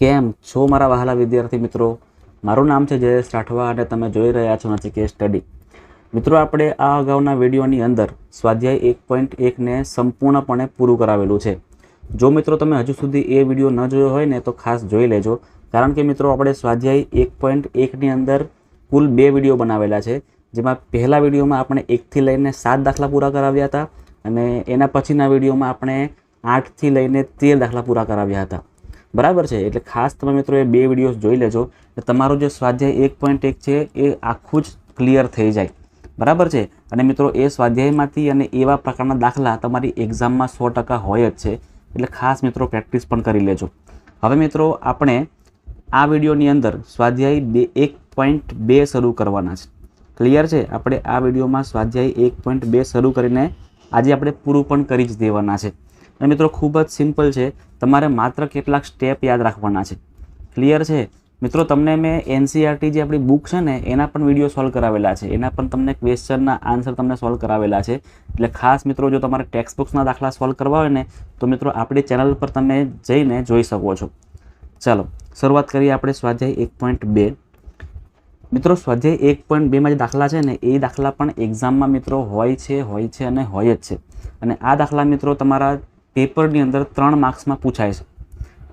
કેમ છો મારા વહાલા વિદ્યાર્થી મિત્રો? મારું નામ છે જયેશ રાઠવા અને તમે જોઈ રહ્યા છો નચિકેત સ્ટડી. મિત્રો, આપણે આ અગાઉના વિડીયોની અંદર સ્વાધ્યાય 1.1ને સંપૂર્ણપણે પૂરું કરાવેલું છે. જો મિત્રો તમે હજુ સુધી એ વિડીયો ન જોયો હોય ને તો ખાસ જોઈ લેજો, કારણ કે મિત્રો આપણે સ્વાધ્યાય 1.1ની અંદર કુલ 2 વિડીયો બનાવેલા છે. જેમાં પહેલા વિડીયોમાં આપણે 1થી લઈને 7 દાખલા પૂરા કરાવ્યા હતા અને એના પછીના વિડીયોમાં આપણે 8થી લઈને 13 દાખલા પૂરા કરાવ્યા હતા. બરાબર છે, એટલે ખાસ તમે મિત્રો એ 2 વિડીયોઝ જોઈ લેજો એટલે તમારું જે સ્વાધ્યાય 1.1 છે એ આખું જ ક્લિયર થઈ જાય. બરાબર છે. અને મિત્રો એ સ્વાધ્યાયમાંથી અને એવા પ્રકારના દાખલા તમારી એક્ઝામમાં 100% હોય જ છે, એટલે ખાસ મિત્રો પ્રેક્ટિસ પણ કરી લેજો. હવે મિત્રો આપણે આ વિડીયોની અંદર સ્વાધ્યાય 1.2 શરૂ કરવાના છે. ક્લિયર છે? આપણે આ વિડીયોમાં સ્વાધ્યાય 1.2 શરૂ કરીને આજે આપણે પૂરું પણ કરી જ દેવાના છે. અને મિત્રો ખૂબ જ સિમ્પલ છે, તમારે માત્ર કેટલાક સ્ટેપ યાદ રાખવાના છે. ક્લિયર છે મિત્રો? તમને મેં એનસીઈઆરટી જે આપણી બુક છે ને એના પણ વિડીયો સોલ્વ કરાવેલા છે, એના પણ તમને ક્વેશ્ચનના આન્સર તમને સોલ્વ કરાવેલા છે. એટલે ખાસ મિત્રો જો તમારે ટેક્સ્ટ બુક્સના દાખલા સોલ્વ કરવા હોય ને તો મિત્રો આપણી ચેનલ પર તમે જઈને જોઈ શકો છો. ચાલો શરૂઆત કરીએ આપણે સ્વાધ્યાય 1.2. મિત્રો સ્વાધ્યાય 1.2માં જે દાખલા છે ને એ દાખલા પણ એક્ઝામમાં મિત્રો હોય છે અને હોય જ છે. અને આ દાખલા મિત્રો તમારા પેપરની અંદર 3 માર્ક્સમાં પૂછાય છે.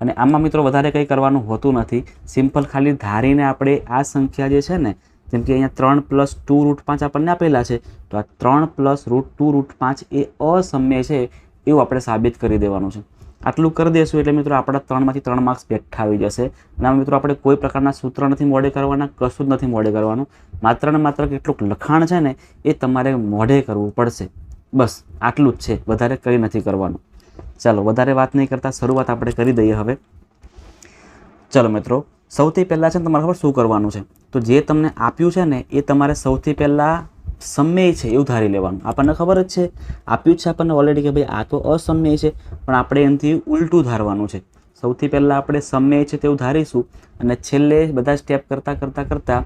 અને આમાં મિત્રો વધારે કંઈ કરવાનું હોતું નથી. સિમ્પલ ખાલી ધારીને આપણે આ સંખ્યા જે છે ને, જેમ કે અહીંયા 3 + 2√5 આપણને આપેલા છે, તો આ 3 + √2√5 એ અસમય છે એવું આપણે સાબિત કરી દેવાનું છે. આટલું કરી દઈશું એટલે મિત્રો આપણા 3માંથી 3 માર્ક્સ બેઠા આવી જશે. અને આમાં મિત્રો આપણે કોઈ પ્રકારના સૂત્ર નથી મોઢે કરવાના, કશું જ નથી મોઢે કરવાનું. માત્ર ને માત્ર કેટલુંક લખાણ છે ને એ તમારે મોઢે કરવું પડશે. બસ આટલું જ છે, વધારે કંઈ નથી કરવાનું. ચાલો વધારે વાત નહીં કરતા શરૂઆત આપણે કરી દઈએ હવે. ચલો મિત્રો, સૌથી પહેલાં છે ને તમારે ખબર શું કરવાનું છે? તો જે તમને આપ્યું છે ને એ તમારે સૌથી પહેલાં સમય છે એવું ધારી લેવાનું. આપણને ખબર જ છે, આપ્યું જ છે આપણને ઓલરેડી કે ભાઈ આ તો અસમય છે, પણ આપણે એનાથી ઉલટું ધારવાનું છે. સૌથી પહેલાં આપણે સમય છે તેવું ધારીશું અને છેલ્લે બધા સ્ટેપ કરતાં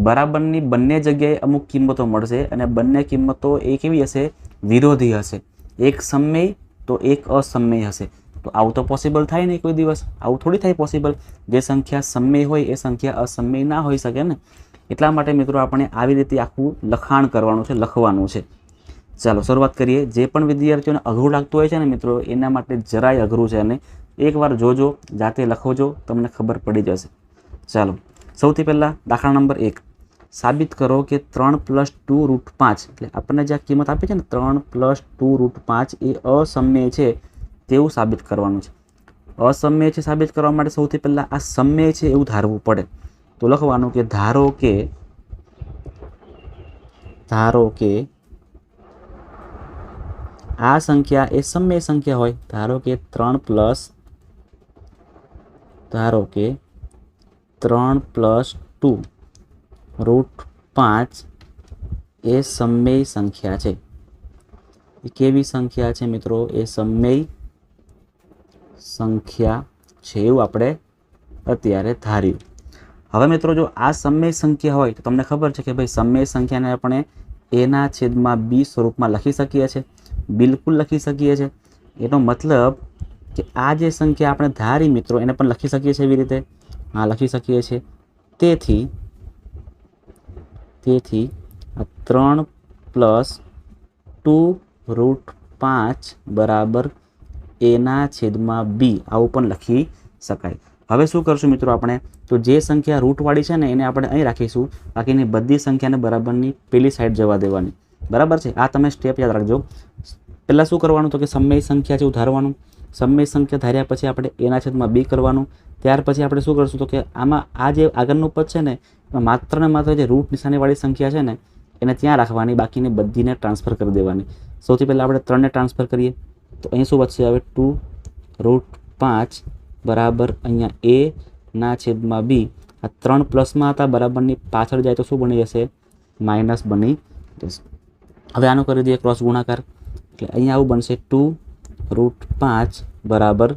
બરાબરની બંને જગ્યાએ અમુક કિંમતો મળશે અને બંને કિંમતો એ કેવી હશે? વિરોધી હશે. એક સમય તો એક અસમય હશે. તો આવું તો પોસિબલ થાય નહીં કોઈ દિવસ. આવું થોડી થાય પોસિબલ. જે સંખ્યા સમય હોય એ સંખ્યા અસમય ના હોઈ શકે ને. એટલા માટે મિત્રો આપણે આવી રીતે આખું લખાણ કરવાનું છે, લખવાનું છે. ચાલો શરૂઆત કરીએ. જે પણ વિદ્યાર્થીઓને અઘરું લાગતું હોય છે ને મિત્રો, એના માટે જરાય અઘરું છે અને એકવાર જોજો, જાતે લખોજો, તમને ખબર પડી જશે. ચાલો સૌથી પહેલાં દાખલા નંબર 1. સાબિત કરો કે 3 + 2√5 એટલે આપણને જે કિંમત આપી છે ને 3 + 2√5 એ અસમય છે તેવું સાબિત કરવાનું છે. અસમય છે સાબિત કરવા માટે સૌથી પહેલાં આ સમય છે એવું ધારવું પડે. તો લખવાનું કે ધારો કે આ સંખ્યા એ સમય સંખ્યા હોય. ધારો કે 3 + 2√5 એ સમય સંખ્યા છે. એ કેવી સંખ્યા છે મિત્રો? એ સમય સંખ્યા છે એવું આપણે અત્યારે ધાર્યું. હવે મિત્રો જો આ સમય સંખ્યા હોય તો તમને ખબર છે કે ભાઈ સમય સંખ્યાને આપણે a/b સ્વરૂપમાં લખી શકીએ છીએ. બિલકુલ લખી શકીએ છીએ. એનો મતલબ કે આ જે સંખ્યા આપણે ધારી મિત્રો એને પણ લખી શકીએ છીએ એવી રીતે. હા, લખી શકીએ છીએ. તેથી આ 3 + 2√5 બરાબર a/b આવું પણ લખી શકાય. હવે શું કરશું મિત્રો આપણે? તો જે સંખ્યા રૂટવાળી છે ને એને આપણે અહીં રાખીશું, બાકીની બધી સંખ્યાને બરાબરની પેલી સાઈડ જવા દેવાની. બરાબર છે? આ તમે સ્ટેપ યાદ રાખજો. પહેલાં શું કરવાનું? તો કે સમય સંખ્યા છે એવું ધારવાનું. સમય સંખ્યા ધાર્યા પછી આપણે a/b કરવાનું. ત્યાર પછી આપણે શું કરશું? તો કે આમાં આ જે આગળનું પદ છે ને એમાં માત્ર ને માત્ર જે રૂટ નિશાનીવાળી સંખ્યા છે ને એને ત્યાં રાખવાની, બાકીની બધીને ટ્રાન્સફર કરી દેવાની. સૌથી પહેલાં આપણે 3ને ટ્રાન્સફર કરીએ તો અહીં શું વધશે? હવે 2√5 બરાબર અહીંયા a/b. આ 3 પ્લસમાં હતા, બરાબરની પાછળ જાય તો શું બની જશે? માઇનસ બની જશે. હવે આનું કરી દઈએ ક્રોસ ગુણાકાર એટલે અહીંયા આવું બનશે 2√5 બરાબર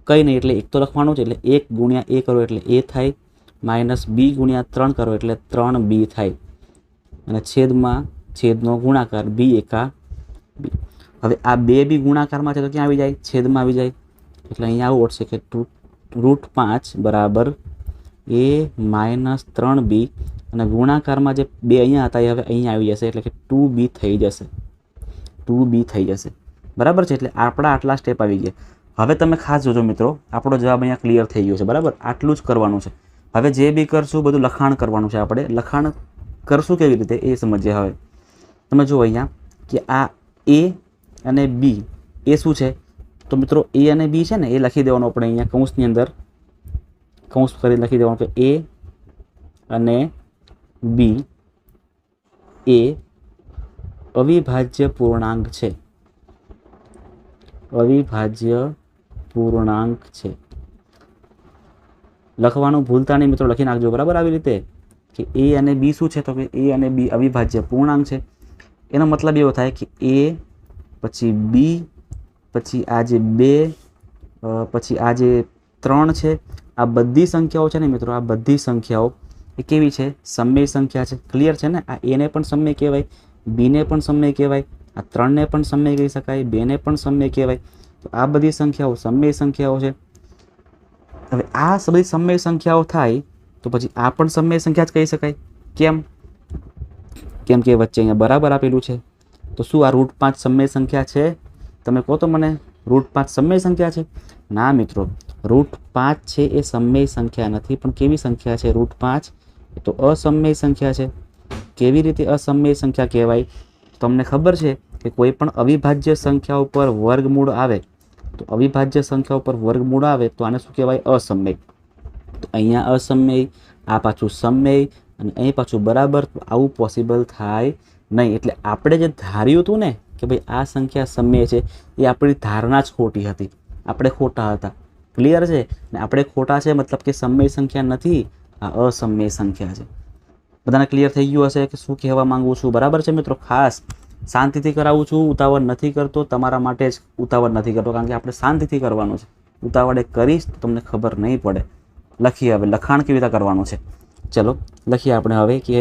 કંઈ નહીં એટલે 1 તો લખવાનું છે, એટલે 1 × a કરો એટલે a થાય, -b × 3 કરો એટલે 3b થાય અને છેદનો ગુણાકાર b/1 b. હવે આ 2b ગુણાકારમાં છે તો ક્યાં આવી જાય? છેદમાં આવી જાય. એટલે અહીંયા આવું વધશે કે √5 બરાબર a માઇનસ 3b અને ગુણાકારમાં જે 2 અહીંયા હતા એ હવે અહીંયા આવી જશે એટલે કે 2b થઈ જશે, 2b થઈ જશે, બરાબર છે. એટલે આપણા આટલા સ્ટેપ આવી ગયા. હવે તમે ખાસ જોજો મિત્રો, આપણો જવાબ અહીંયા ક્લિયર થઈ ગયો છે, બરાબર. આટલું જ કરવાનું છે. હવે જે બી કરશું બધું લખાણ કરવાનું છે. આપણે લખાણ કરશું કેવી રીતે એ સમજીએ. હવે તમે જુઓ અહીંયા કે આ a અને b એ શું છે, તો મિત્રો a અને b છે ને એ લખી દેવાનું આપણે અહીંયા કૌંસની અંદર, કૌંસ કરી લખી દેવાનું કે a અને b એ અવિભાજ્ય પૂર્ણાંક છે, અવિભાજ્ય પૂર્ણાંક છે. લખવાનું ભૂલતા નહીં મિત્રો, લખી નાખજો બરાબર આવી રીતે કે a અને b શું છે, તો કે a અને b અવિભાજ્ય પૂર્ણાંક છે. એનો મતલબ એવો થાય કે a પછી b પછી આ જે 2 પછી આ જે 3 છે, આ બધી સંખ્યાઓ છે ને મિત્રો, આ બધી સંખ્યાઓ એ કેવી છે, સમય સંખ્યા છે. ક્લિયર છે ને. આ a ને પણ સમય કહેવાય, b ને પણ સમય કહેવાય, આ 3 ને પણ સમય કહી શકાય, 2 ને પણ સમય કહેવાય. તો આ બધી સંખ્યાઓ સમય સંખ્યાઓ છે. હવે આ બધી સમય સંખ્યાઓ થાય તો પછી આ પણ સમય સંખ્યા જ કહી શકાય. કેમ? કેમ કે વચ્ચે અહીંયા બરાબર આપેલું છે. તો શું આ √5 સમય સંખ્યા છે? તમે કહો તો મને, √5 સમય સંખ્યા છે? ના મિત્રો, √5 છે એ સમય સંખ્યા નથી, પણ કેવી સંખ્યા છે √5? એ તો અસમય સંખ્યા છે. કેવી રીતે અસમય સંખ્યા કહેવાય? તમને ખબર છે કે કોઈ પણ અવિભાજ્ય સંખ્યા ઉપર વર્ગમૂળ આવે, તો અવિભાજ્ય સંખ્યા ઉપર વર્ગમૂળ આવે તો આને શું કહેવાય? અસમય. તો અહીંયા અસમય, આ પાછું સમય અને અહીં પાછું બરાબર. તો આવું પોસિબલ થાય નહીં. એટલે આપણે જે ધાર્યું હતું ને કે ભાઈ આ સંખ્યા સમય છે, એ આપણી ધારણા જ ખોટી હતી. આપણે ખોટા હતા. ક્લિયર છે ને? આપણે ખોટા છે મતલબ કે સમય સંખ્યા નથી, આ અસમય સંખ્યા છે. બધાને ક્લિયર થઈ ગયું હશે કે શું કહેવા માંગુ છું, બરાબર છે મિત્રો? ખાસ શાંતિથી કરાવું છું, ઉતાવળ નથી કરતો, તમારા માટે જ ઉતાવળ નથી કરતો, કારણ કે આપણે શાંતિથી કરવાનું છે. ઉતાવળે કરીશ તો તમને ખબર નહીં પડે. લખીએ હવે લખાણ કેવી રીતે કરવાનું છે. ચલો લખીએ આપણે હવે કે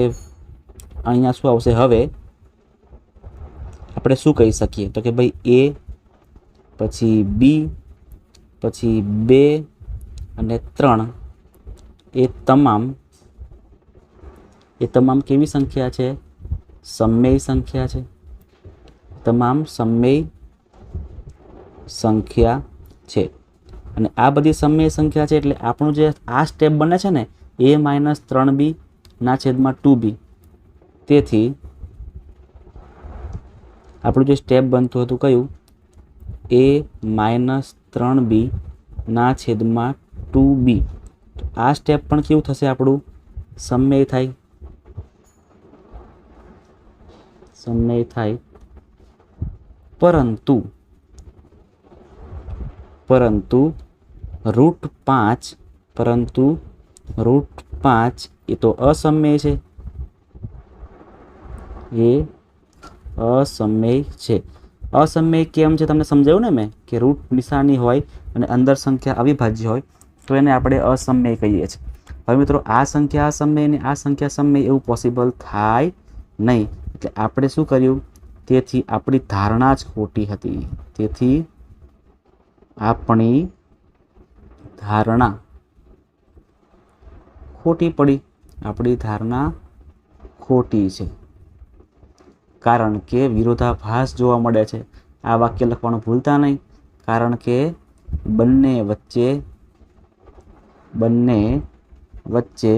અહીંયા શું આવશે. હવે આપણે શું કહી શકીએ તો કે ભાઈ a પછી b પછી 2 અને 3 એ તમામ કેવી સંખ્યા છે? સમય સંખ્યા છે. તમામ સમય સંખ્યા છે. અને આ બધી સમય સંખ્યા છે એટલે આપણું જે આ સ્ટેપ બને છે ને, a માઇનસ 3b ના છેદમાં 2b, તેથી આપણું જે સ્ટેપ બનતું હતું કયું? a માઇનસ 3b ના છેદમાં 2b. તો આ સ્ટેપ પણ કેવું થશે આપણું? સમય થાય, સમય થાય. પરંતુ √5 એ તો અસમય છે, એ અસમય છે. અસમય કેમ છે તમને સમજાયું ને મેં, કે રૂટ નિશાની હોય અને અંદર સંખ્યા અવિભાજ્ય હોય તો એને આપણે અસમય કહીએ છીએ. હવે મિત્રો આ સંખ્યા અસમય અને આ સંખ્યા સમય એવું પોસિબલ થાય નહીં. એટલે આપણે શું કર્યું? તેથી આપણી ધારણા જ ખોટી હતી. તેથી આપણી ધારણા ખોટી પડી. આપણી ધારણા ખોટી છે, કારણ કે વિરોધાભાસ જોવા મળે છે. આ વાક્ય લખવાનું ભૂલતા નહીં, કારણ કે બંને વચ્ચે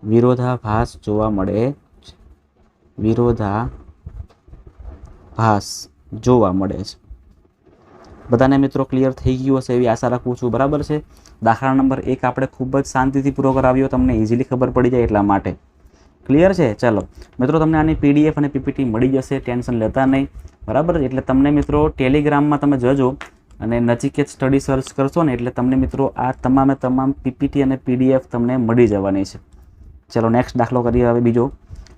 વિરોધાભાસ જોવા મળે છે. વિરોધાભાસ જોવા મળે છે. બધાને મિત્રો ક્લિયર થઈ ગયું હશે એવી આશા રાખું છું, બરાબર છે? દાખલા નંબર 1 આપણે ખૂબ જ શાંતિથી પૂરો કરાવ્યો, તમને ઇઝીલી ખબર પડી જાય એટલા માટે. ક્લિયર છે? ચાલો મિત્રો, તમને આની PDF અને PPT મળી જશે, ટેન્શન લેતા નહીં, બરાબર? એટલે તમને મિત્રો ટેલિગ્રામમાં તમે જજો અને નચિકેત સ્ટડી સર્ચ કરશો ને એટલે તમને મિત્રો આ તમામ PPT અને PDF તમને મળી જવાની છે. ચલો નેક્સ્ટ દાખલો કરીએ હવે બીજો.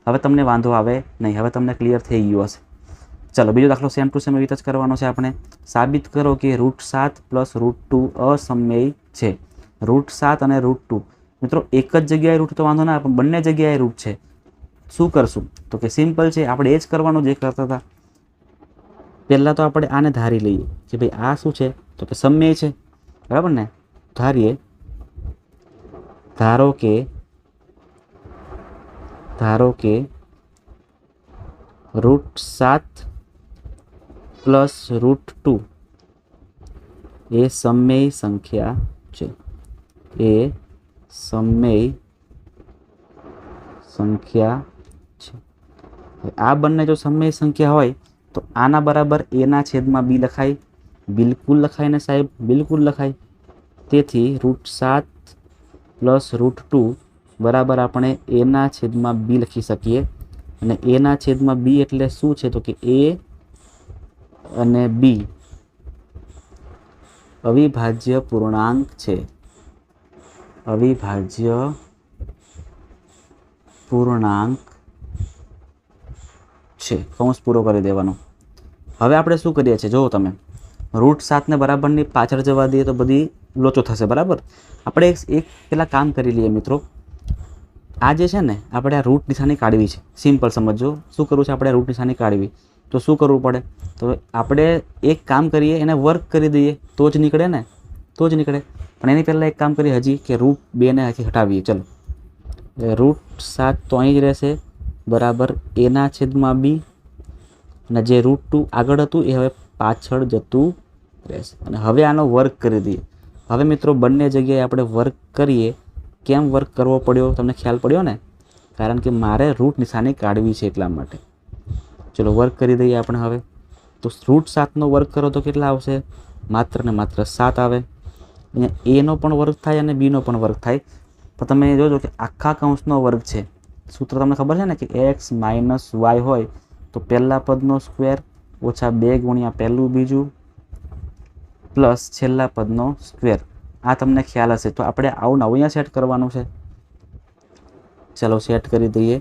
હવે તમને વાંધો આવે નહીં, હવે તમને ક્લિયર થઈ ગયું હશે. ચલો બીજો દાખલો સેમ ટુ સેમ એવી રીતે જ કરવાનો છે આપણે. સાબિત કરો કે √7 + √2 અસમય છે. √7 અને √2 મિત્રો એક જ જગ્યાએ રૂટ તો વાંધો ના, પણ બંને જગ્યાએ રૂટ છે. શું કરશું? તો કે સિમ્પલ છે, આપણે એ જ કરવાનું જે કરતા હતા. પહેલાં તો આપણે આને ધારી લઈએ કે ભાઈ આ શું છે? તો કે સમય છે. બરાબર ને? ધારો કે √7 પ્લસ √2 એ સમમેય સંખ્યા છે. એ સમમેય સંખ્યા છે. આ બંને જો સમમેય સંખ્યા હોય તો આના બરાબર એના છેદમાં બી લખાય. બિલકુલ લખાય ને સાહેબ? બિલકુલ લખાય. તેથી √7 પ્લસ √2 બરાબર આપણે એના છેદમાં બી લખી શકીએ. અને એના છેદમાં બી એટલે શું છે? તો કે એ અને બી અવિભાજ્ય પૂર્ણાંક છે. અવિભાજ્ય પૂર્ણાંક છે. કૌંસ પૂરો કરી દેવાનો. હવે આપણે શું કરીએ છીએ જુઓ તમે, √7 ને બરાબરની પાછળ જવા દઈએ તો બધી લોચો થશે. બરાબર? આપણે એક પેલા કામ કરી લઈએ મિત્રો. આ જે છે ને આપણે આ રૂટ નિશાની કાઢવી છે. સિમ્પલ સમજો. શું કરવું છે? આપણે રૂટ નિશાની કાઢવી તો શું કરવું પડે? તો આપણે એક કામ કરીએ, એને વર્ક કરી દઈએ તો જ નીકળે ને, તો જ નીકળે. પણ એની પહેલાં એક કામ કરીએ હજી કે √2 ને હટાવીએ. ચલો, √7 તો અહીં જ રહેશે બરાબર એના છેદમાં બી, અને જે √2 આગળ હતું એ હવે પાછળ જતું રહેશે. અને હવે આનો વર્ક કરી દઈએ. હવે મિત્રો બંને જગ્યાએ આપણે વર્ક કરીએ. કેમ વર્ક કરવો પડ્યો તમને ખ્યાલ પડ્યો ને? કારણ કે મારે રૂટ નિશાની કાઢવી છે એટલા માટે. ચલો વર્ક કરી દઈએ આપણે. હવે તો √7નો વર્ક કરો તો કેટલા આવશે? માત્ર ને માત્ર 7 આવે. અહીંયા એનો પણ વર્ક થાય અને બીનો પણ વર્ક થાય. પણ તમે જોજો કે આખા કૌંસનો વર્ગ છે. સૂત્ર તમને ખબર છે ને કે x - y હોય તો પહેલા પદનો સ્ક્વેર ઓછા 2 ગુણ્યા પહેલું બીજું પ્લસ છેલ્લા પદનો સ્ક્વેર. આ તમને ખ્યાલ હશે. તો આપણે આવું નવું અહીંયા સેટ કરવાનું છે. ચાલો સેટ કરી દઈએ.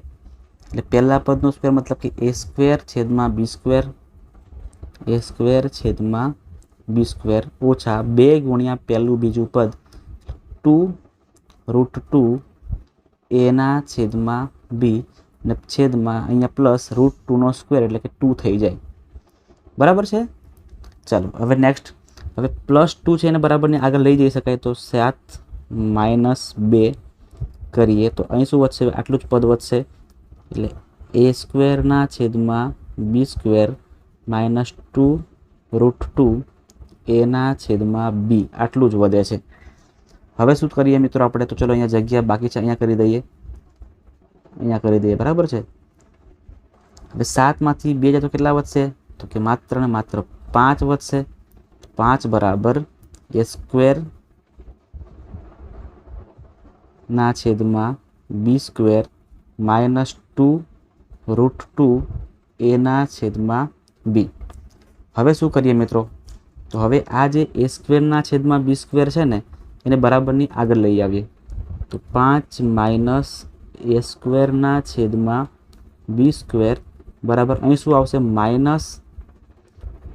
એટલે પહેલા પદનો સ્ક્વેર મતલબ કે a² છેદમાં b² ઓછા 2 ગુણ્યા પહેલું બીજું પદ 2√2 એના છેદમાં બી અને છેદમાં અહીંયા પ્લસ √2નો સ્ક્વેર એટલે કે 2 થઈ જાય. બરાબર છે? ચાલો હવે નેક્સ્ટ. હવે +2 છે એને બરાબરની આગળ લઈ જઈ શકાય તો 7 - 2 કરીએ તો અહીં શું વધશે? આટલું જ પદ વધશે. એટલે a² ના છેદમાં b² -2√2 એના છેદમાં બી આટલું જ વધે છે. હવે શું કરીએ મિત્રો આપણે? તો ચલો અહીંયા જગ્યા બાકી છે અહીંયા કરી દઈએ. બરાબર છે? હવે 7 માંથી 2 જાય તો કેટલા વધશે? તો કે માત્ર ને માત્ર 5 વધશે. 5 બરાબર a² ના છેદમાં b² -2√2 એના છેદમાં બી. હવે શું કરીએ મિત્રો? તો હવે આ જે a² ના છેદમાં b² છે ને એને બરાબરની આગળ લઈ આવીએ. તો 5 - a² ના છેદમાં b² બરાબર અહીં શું આવશે?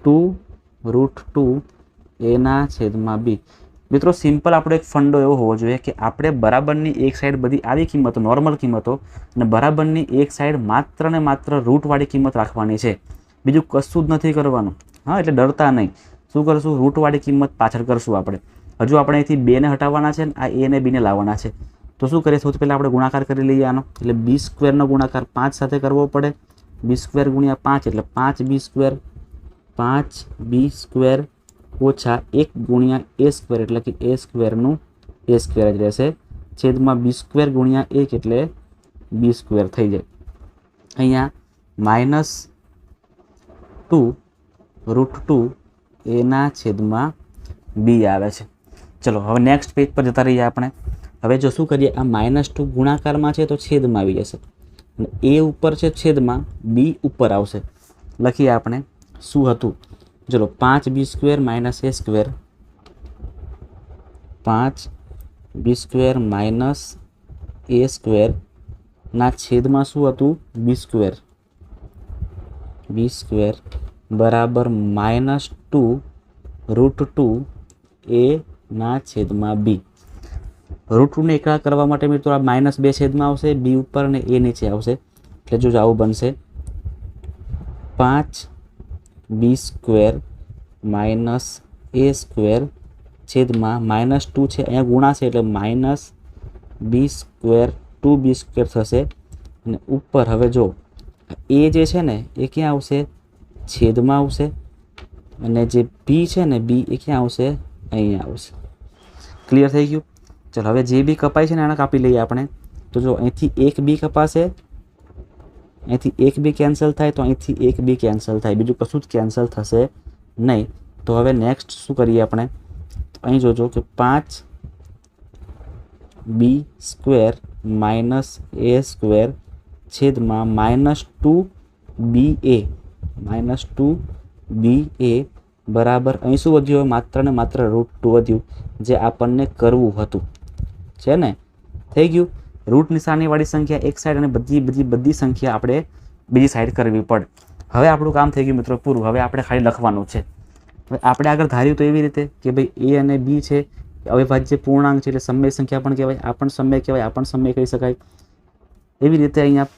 -2√2 એના છેદમાં બી. મિત્રો સિમ્પલ આપણો એક ફંડો એવો હોવો જોઈએ કે આપણે બરાબરની એક સાઈડ બધી આવી કિંમતો નોર્મલ કિંમતો અને બરાબરની એક સાઈડ માત્ર ને માત્ર રૂટવાળી કિંમત રાખવાની છે. બીજું કશું જ નથી કરવાનું. હા, એટલે ડરતા નહીં. શું કરશું? રૂટવાળી કિંમત પાછળ કરશું આપણે. હજુ આપણે અહીંથી 2 ને હટાવવાના છે અને આ a ને b ને લાવવાના છે. તો શું કરીએ? સૌથી પહેલાં આપણે ગુણાકાર કરી લઈએ આનો. એટલે b² નો ગુણાકાર 5 સાથે કરવો પડે. b² ગુણ્યા 5 એટલે 5b² ઓછા 1 ગુણ્યા a² એટલે કે a² નું a² જ રહેશે. છેદમાં b² ગુણ્યા 1 એટલે b² થઈ જાય. અહીંયા -2√2 એના છેદમાં બી આવે છે. ચલો હવે નેક્સ્ટ પેજ પર જતા રહીએ આપણે. હવે જો શું કરીએ? આ -2 ગુણાકારમાં છે તો છેદમાં આવી જશે. અને a ઉપર છે છેદમાં, બી ઉપર આવશે. લખીએ આપણે શું હતું. ચલો 5b² - a² 5b² - a² ના છેદમાં શું હતું? b² બરાબર -2√2 a ના છેદમાં બી. √2 ને એકલા કરવા માટે મિત્રો આ -2 છેદમાં આવશે, બી ઉપર અને a નીચે આવશે. એટલે જો આવું બનશે 5b² - a² છેદમાં -2 છે, અહીંયા ગુણાશે એટલે -b² 2b² થશે. અને ઉપર હવે જો એ જે છે ને એ ક્યાં આવશે? છેદમાં આવશે. અને જે બી છે ને બી એ ક્યાં આવશે? અહીંયા આવશે. ક્લિયર થઈ ગયું? ચાલો હવે જે બી કપાય છે ને એને કાપી લઈએ આપણે. તો જો અહીંથી એક બી કપાશે, અહીંથી એક બી કેન્સલ થાય, તો અહીંથી એક બી કેન્સલ થાય, બીજું કશું જ કેન્સલ થશે નહીં. તો હવે નેક્સ્ટ શું કરીએ આપણે? અહીં જોજો કે 5b² -a² છેદમાં -2ba બરાબર અહીં શું વધ્યું? માત્ર ને માત્ર √2 વધ્યું, જે આપણને કરવું હતું. છે ને? થઈ ગયું. રૂટ નિશાનીવાળી સંખ્યા એક સાઈડ અને બધી સંખ્યા આપણે બીજી સાઈડ કરવી પડે. હવે આપણું કામ થઈ ગયું મિત્રો પૂરું. હવે આપણે ખાલી લખવાનું છે. હવે આપણે આગળ ધાર્યું તો એવી રીતે કે ભાઈ એ અને બી છે અવિભાજ્ય પૂર્ણાંક છે, એટલે સમય સંખ્યા પણ કહેવાય, આ પણ સમય કહેવાય, આ પણ સમય કહી શકાય. એવી રીતે અહીંયા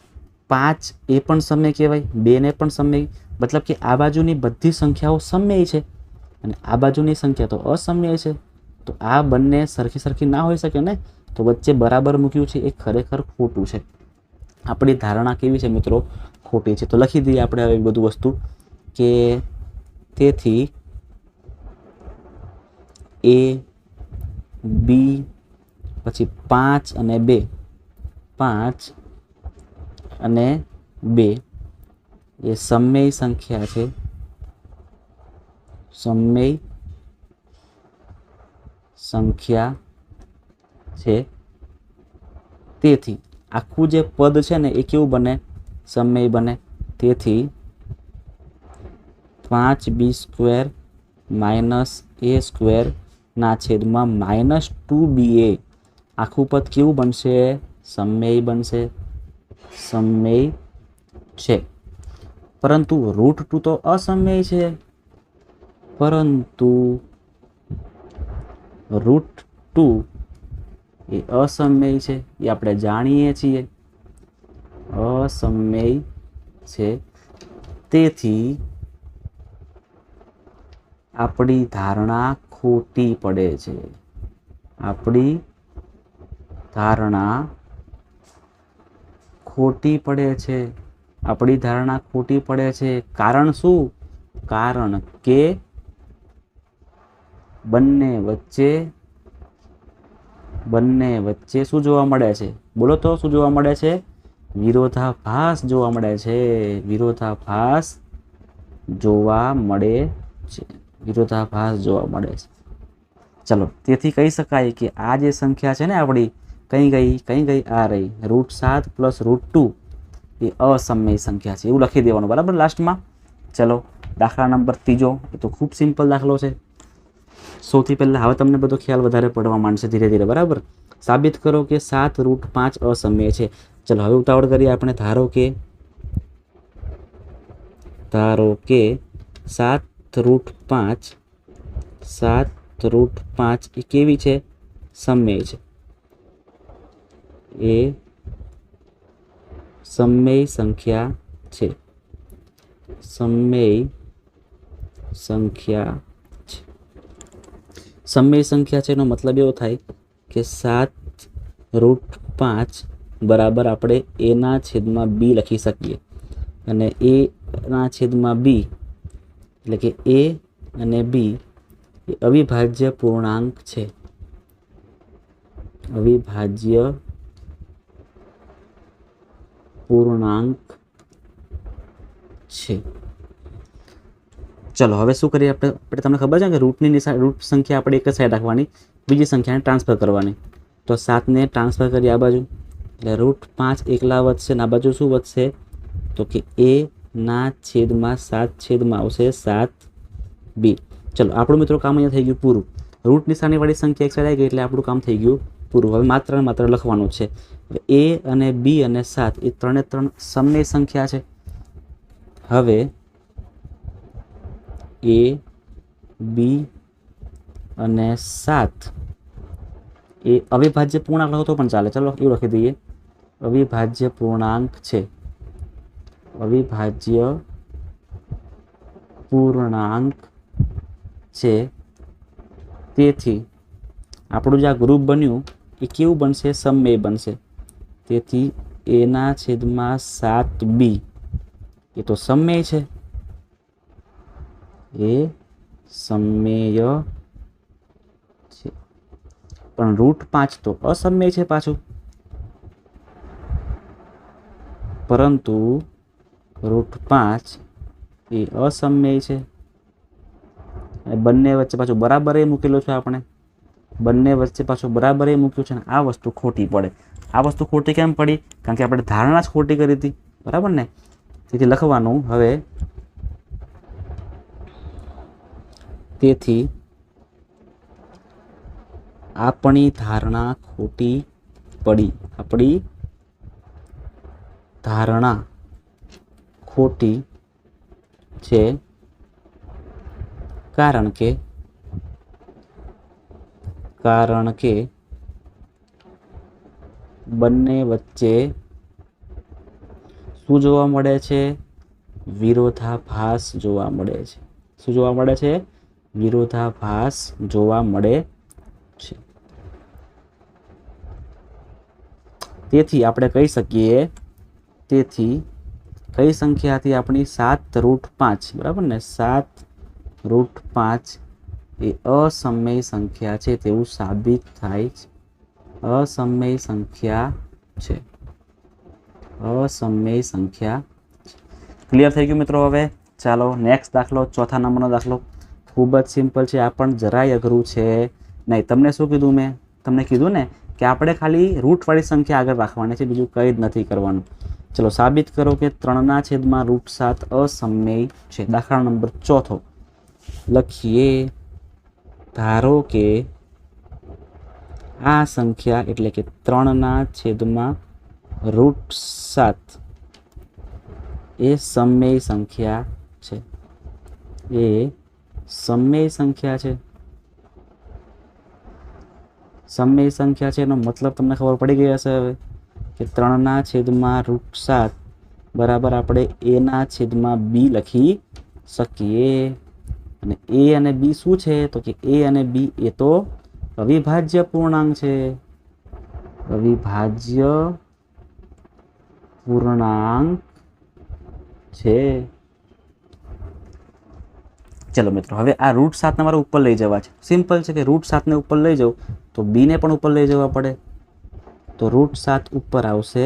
5 એ પણ સમય કહેવાય, 2 ને પણ સમય. મતલબ કે આ બાજુની બધી સંખ્યાઓ સમય છે અને આ બાજુની સંખ્યા તો અસમય છે. તો આ બંને સરખી ના હોઈ શકે ને, તો વચ્ચે બરાબર મૂક્યું છે એ ખરેખર ખોટું છે. આપણી ધારણા કેવી છે મિત્રો? ખોટી છે. તો લખી દઈએ આપણે હવે બધું વસ્તુ કે તેથી એ બી પછી 5 અને 2 એ સમય સંખ્યા છે. સમય સંખ્યા છે. તેથી આખું જે પદ છે ને એ કેવું બને? સમય બને. તેથી 5b² -a² ના છેદમાં -2ba આખું પદ કેવું બનશે? સમય બનશે. સમય છે. પરંતુ √2 તો અસમય છે. પરંતુ √2 એ અસમય છે, એ આપણે જાણીએ છીએ. અસમય છે. તેથી આપણી ધારણા ખોટી પડે છે. આપણી ધારણા ખોટી પડે છે. આપણી ધારણા ખોટી પડે છે. કારણ શું? કારણ કે બંને વચ્ચે શું જોવા મળે છે? બોલો તો શું જોવા મળે છે? વિરોધાભાસ જોવા મળે છે. વિરોધાભાસ જોવા મળે છે. વિરોધાભાસ જોવા મળે છે. ચલો, તેથી કહી શકાય કે આ જે સંખ્યા છે ને આપણી કઈ ગઈ? આ રહી √7 + √2 એ અસમય સંખ્યા છે. એવું લખી દેવાનું બરાબર લાસ્ટમાં. ચલો દાખલા નંબર 3 એ તો ખૂબ સિમ્પલ દાખલો છે. સૌથી પહેલા હવે તમને બધો ખ્યાલ વધારે પડવા માંડશે ધીરે ધીરે. બરાબર. સાબિત કરો કે 7√5 અસમય છે. ચલો હવે ઉતાવળ કરીએ આપણે. ધારો કે 7√5 એ કેવી છે? સમય છે. એ સમય સંખ્યા છે. સમય સંખ્યા છે. સમય સંખ્યા છે એનો મતલબ એવો થાય કે 7√5 બરાબર આપણે a ના છેદમાં b લખી શકીએ. અને a ના છેદમાં b એટલે કે a અને b એ અવિભાજ્ય પૂર્ણાંક છે. અવિભાજ્ય પૂર્ણાંક છે. ચલો હવે શું કરીએ આપણે? તમને ખબર છે કે રૂટ સંખ્યા આપણે એક જ સાઈડ રાખવાની, બીજી સંખ્યાને ટ્રાન્સફર કરવાની. તો 7 ને ટ્રાન્સફર કરીએ આ બાજુ, એટલે √5 એકલા વધશે ને આ બાજુ શું વધશે? તો કે a ના છેદમાં 7 છેદમાં આવશે 7b. ચલો આપણું મિત્રો કામ અહીંયા થઈ ગયું પૂરું. રૂટ નિશાનીવાળી સંખ્યા એક સાઈડ આવી ગઈ એટલે આપણું કામ થઈ ગયું પૂરું. હવે માત્ર ને માત્ર લખવાનું છે. a અને b અને 7 એ ત્રણે સમય સંખ્યા છે. હવે a, b અને 7 એ અવિભાજ્ય પૂર્ણાંક લખો તો પણ ચાલે. ચલો એવું લખી દઈએ. અવિભાજ્ય પૂર્ણાંક છે. અવિભાજ્ય પૂર્ણાંક છે. તેથી આપણું જે આ ગ્રુપ બન્યું એ કેવું બનશે? સમમેય બનશે. તેથી એના છેદમાં 7b એ તો સમમેય છે, એ સમમેય છે. પણ √5 તો અસમમેય છે પાછું, પરંતુ √5 એ અસમમેય છે. બંને વચ્ચે પાછું બરાબર એ મૂકેલો છે આપણે, બંને વચ્ચે પાછું બરાબર એ મૂક્યું છે ને આ વસ્તુ ખોટી પડે. આ વસ્તુ ખોટી કેમ પડી? કારણ કે આપણે ધારણા જ ખોટી કરી હતી, બરાબર ને? તેથી લખવાનું હવે, તેથી આપણી ધારણા ખોટી પડી. આપણી ધારણા ખોટી છે, કારણ કે બંને વચ્ચે શું જોવા મળે છે? વિરોધાભાસ જોવા મળે છે. શું જોવા મળે છે? વિરોધાભાસ જોવા મળે છે. તેથી આપણે કહી શકીએ, તેથી કઈ સંખ્યાથી આપણી 7√5, બરાબર ને? 7√5 એ અસમમેય સંખ્યા છે તેવું સાબિત થાય છે. અસમમેય સંખ્યા છે. અસમમેય સંખ્યા. ક્લિયર થઈ ગયું મિત્રો? હવે ચાલો નેક્સ્ટ દાખલો, ચોથા નંબરનો દાખલો. ખૂબ જ સિમ્પલ છે, આ પણ જરાય અઘરું છે નહીં. તમને શું કીધું મેં? તમને કીધું ને કે આપણે ખાલી રૂટવાળી સંખ્યા આગળ રાખવાની છે, બીજું કંઈ જ નથી કરવાનું. ચલો સાબિત કરો કે 3/7 અસમમેય છે. દાખલા નંબર ચોથો લખીએ. ધારો કે આ સંખ્યા એટલે કે 3/7 એ સમમેય સંખ્યા છે. એ સમમેય સંખ્યા છે. સમમેય સંખ્યા છે એનો મતલબ તમને ખબર પડી ગઈ હશે હવે, કે 3/7 બરાબર આપણે a/b લખી શકીએ. અને a અને b શું છે? તો કે a અને b એ તો અવિભાજ્ય પૂર્ણાંક છે. અવિભાજ્ય પૂર્ણાંક છે. ચલો મિત્રો, હવે આ √7 ને મારે ઉપર લઈ જવા છે. સિમ્પલ છે કે √7 ને ઉપર લઈ જાઉં તો b ને પણ ઉપર લઈ જવા પડે. તો √7 ઉપર આવશે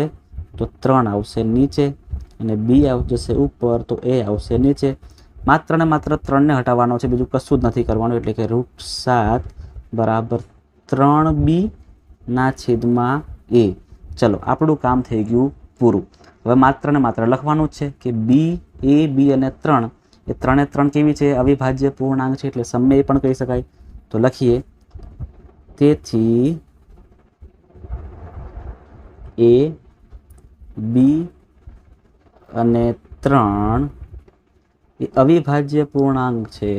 તો 3 આવશે નીચે, અને b જશે ઉપર તો a આવશે નીચે. માત્ર ને માત્ર 3 ને હટાવવાનો છે, બીજું કશું જ નથી કરવાનું. એટલે કે √7 બરાબર 3b/a. ચલો આપણું કામ થઈ ગયું પૂરું. હવે માત્ર ને માત્ર લખવાનું જ છે કે a, b અને 3 એ 3 કેવી છે? અવિભાજ્ય પૂર્ણાંક છે, એટલે સમમેય પણ કહી શકાય. તો લખીએ, તેથી a, b અને 3 એ અવિભાજ્ય પૂર્ણાંક છે.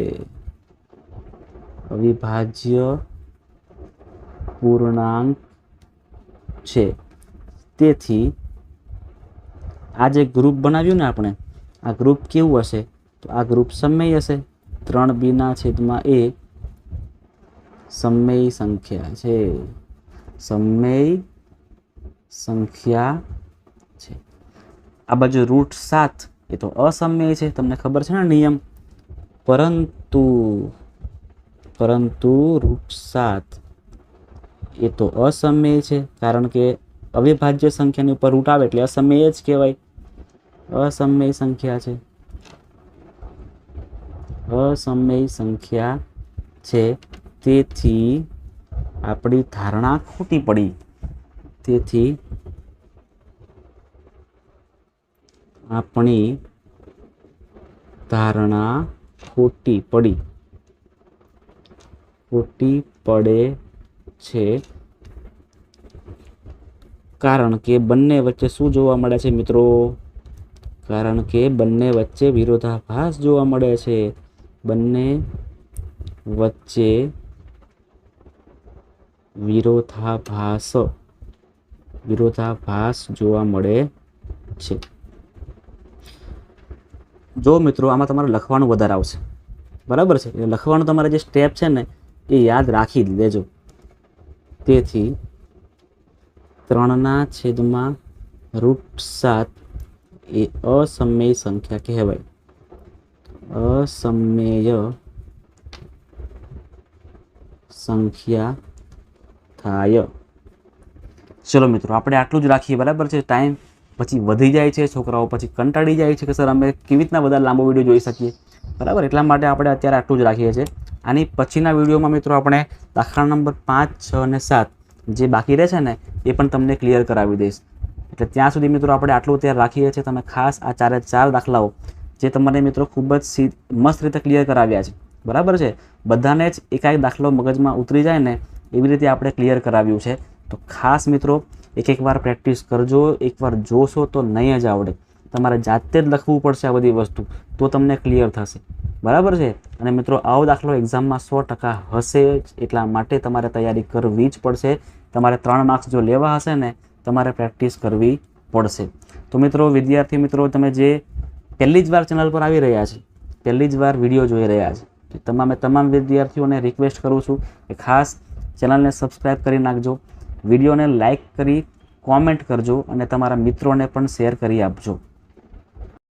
અવિભાજ્ય પૂર્ણાંક છે. તેથી આ જે ગ્રુપ બનાવ્યું ને આપણે, આ ગ્રુપ કેવું હશે? તો આ ગ્રુપ સમમેય હશે. 3b/a સમમેય સંખ્યા છે. સમમેય સંખ્યા છે. આ બાજુ √7 એ તો અસમમેય છે, તમને ખબર છે ને નિયમ. પરંતુ √7 એ તો અસમમેય છે, કારણ કે અવિભાજ્ય સંખ્યાની ઉપર રૂટ આવે એટલે અસમમેય જ કહેવાય. અસમમેય સંખ્યા છે. અસમમેય સંખ્યા છે. તેથી આપણી ધારણા ખોટી પડી. તેથી આપણી ધારણા ખોટી પડે છે, કારણ કે બંને વચ્ચે શું જોવા મળે છે મિત્રો? કારણ કે બંને વચ્ચે વિરોધાભાસ જોવા મળે છે. બંને વચ્ચે વિરોધાભાસ જોવા મળે છે. જો મિત્રો, આમાં તમારે લખવાનું વધારે આવશે, બરાબર છે? એટલે લખવાનું તમારે જે સ્ટેપ છે ને એ યાદ રાખી જ લેજો. તેથી 3/7 એ અસમય સંખ્યા કહેવાય. અસમય સંખ્યા થાય. ચલો મિત્રો, આપણે આટલું જ રાખીએ, બરાબર છે. ટાઈમ પછી વધી જાય છે, છોકરાઓ પછી કંટાળી જાય છે કે સર અમે કેવી રીતના બધા લાંબો વિડીયો જોઈ શકીએ, બરાબર. એટલા માટે આપણે અત્યારે આટલું જ રાખીએ છીએ. આની પછીના વિડીયોમાં મિત્રો આપણે દાખલા નંબર 5, 6 અને 7 જે બાકી રહે છે ને એ પણ તમને ક્લિયર કરાવી દઈશ. એટલે ત્યાં સુધી મિત્રો આપણે આટલું અત્યારે રાખીએ છીએ. તમે ખાસ આ 4 દાખલાઓ જે તમને મિત્રો ખૂબ જ મસ્ત રીતે ક્લિયર કરાવ્યા છે, બરાબર છે. બધાને જ એકાએક દાખલો મગજમાં ઉતરી જાય ને એવી રીતે આપણે ક્લિયર કરાવ્યું છે. તો ખાસ મિત્રો એક વાર પ્રેક્ટિસ કરજો. એકવાર જોશો તો નહીં જ આવડે. તમારે જાતે જ લખવું પડશે આ બધી વસ્તુ, તો તમને ક્લિયર થશે, બરાબર છે. અને મિત્રો આવો દાખલો એક્ઝામમાં 100% હશે જ, એટલા માટે તમારે તૈયારી કરવી જ પડશે. તમારે 3 માર્ક્સ જો લેવા હશે ને તમારે પ્રેક્ટિસ કરવી પડશે. તો મિત્રો, વિદ્યાર્થી મિત્રો, તમે જે પહેલી જ વાર ચેનલ પર આવી રહ્યા છે, પહેલી જ વાર વિડીયો જોઈ રહ્યા છે, તમામ વિદ્યાર્થીઓને રિક્વેસ્ટ કરું છું કે ખાસ ચેનલને સબસ્ક્રાઈબ કરી નાખજો, વિડીયોને લાઇક કરી કોમેન્ટ કરજો અને તમારા મિત્રોને પણ શેર કરી આપજો.